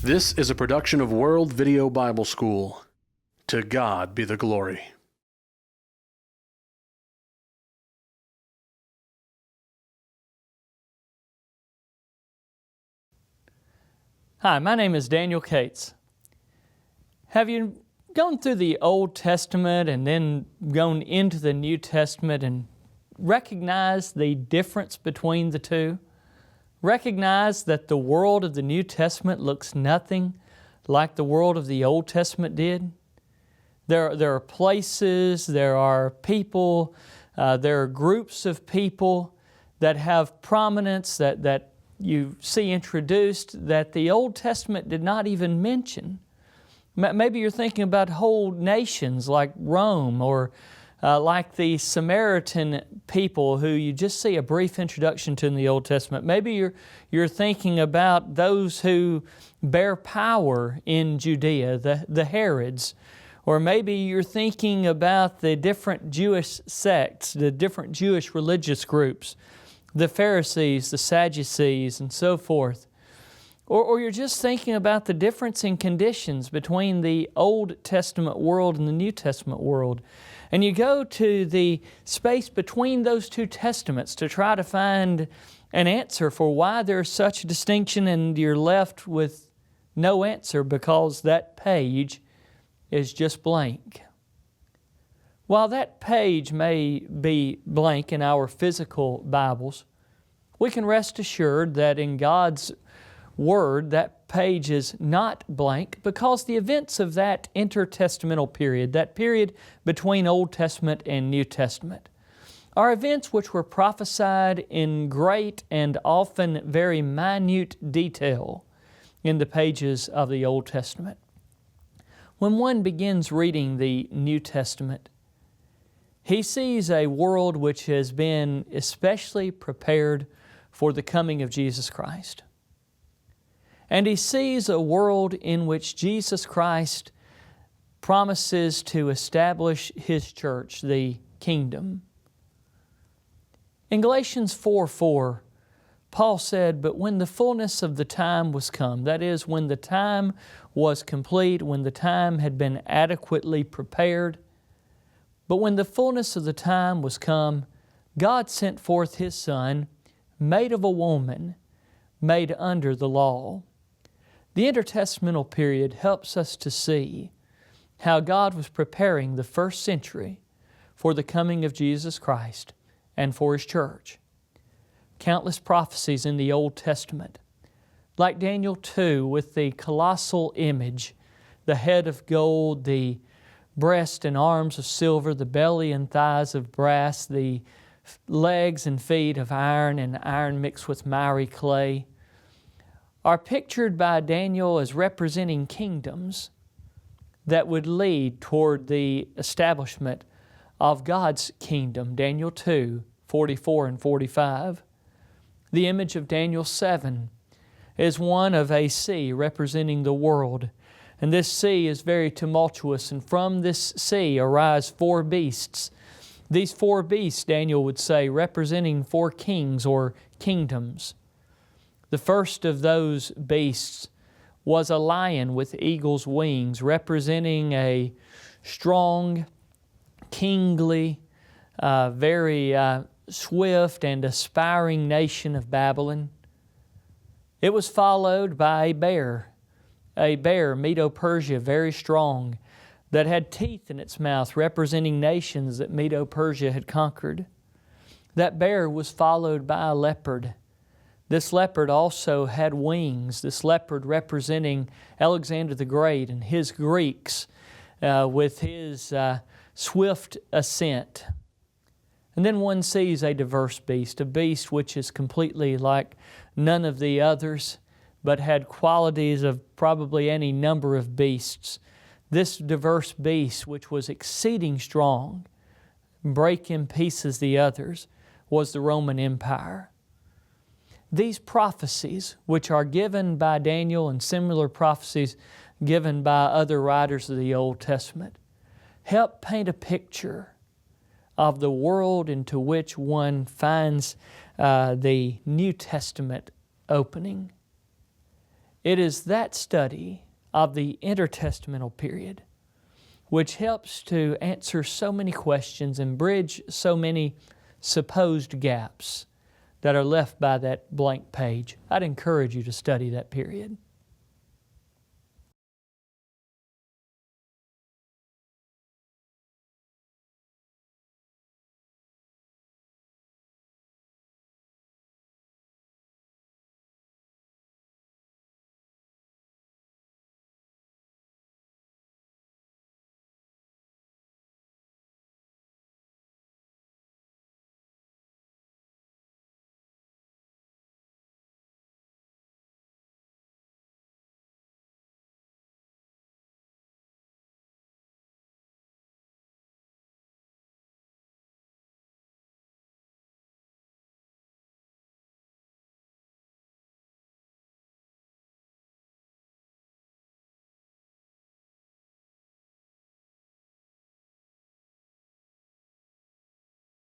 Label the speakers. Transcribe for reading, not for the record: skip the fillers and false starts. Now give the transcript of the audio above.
Speaker 1: This is a production of World Video Bible School. To God be the glory.
Speaker 2: Hi, my name is Daniel Cates. Have you gone through the Old Testament and then gone into the New Testament and recognized the difference between the two? Recognize that the world of the New Testament looks nothing like the world of the Old Testament did? There are places, there are people, there are groups of people that have prominence that you see introduced that the Old Testament did not even mention. Maybe you're thinking about whole nations like Rome or like the Samaritan people who you just see a brief introduction to in the Old Testament. Maybe you're thinking about those who bear power in Judea, the Herods. Or maybe you're thinking about the different Jewish sects, the different Jewish religious groups, the Pharisees, the Sadducees, and so forth. Or you're just thinking about the difference in conditions between the Old Testament world and the New Testament world. And you go to the space between those two testaments to try to find an answer for why there's such a distinction, and you're left with no answer because that page is just blank. While that page may be blank in our physical Bibles, we can rest assured that in God's Word, that page is not blank because the events of that intertestamental period, that period between Old Testament and New Testament, are events which were prophesied in great and often very minute detail in the pages of the Old Testament. When one begins reading the New Testament, he sees a world which has been especially prepared for the coming of Jesus Christ. And he sees a world in which Jesus Christ promises to establish His church, the kingdom. In Galatians 4:4, Paul said, "But when the fullness of the time was come," that is, when the time was complete, when the time had been adequately prepared, "but when the fullness of the time was come, God sent forth His Son, made of a woman, made under the law." The intertestamental period helps us to see how God was preparing the first century for the coming of Jesus Christ and for His church. Countless prophecies in the Old Testament, like Daniel 2 with the colossal image, the head of gold, the breast and arms of silver, the belly and thighs of brass, the legs and feet of iron and iron mixed with miry clay, are pictured by Daniel as representing kingdoms that would lead toward the establishment of God's kingdom. Daniel 2:44 and 45. The image of Daniel 7 is one of a sea representing the world. And this sea is very tumultuous, and from this sea arise four beasts. These four beasts, Daniel would say, representing four kings or kingdoms. The first of those beasts was a lion with eagle's wings, representing a strong, kingly, very swift and aspiring nation of Babylon. It was followed by a bear, Medo-Persia, very strong, that had teeth in its mouth, representing nations that Medo-Persia had conquered. That bear was followed by a leopard. This leopard also had wings, this leopard representing Alexander the Great and his Greeks with his swift ascent. And then one sees a diverse beast, a beast which is completely like none of the others, but had qualities of probably any number of beasts. This diverse beast, which was exceeding strong, break in pieces the others, was the Roman Empire. These prophecies, which are given by Daniel and similar prophecies given by other writers of the Old Testament, help paint a picture of the world into which one finds the New Testament opening. It is that study of the intertestamental period which helps to answer so many questions and bridge so many supposed gaps that are left by that blank page. I'd encourage you to study that period.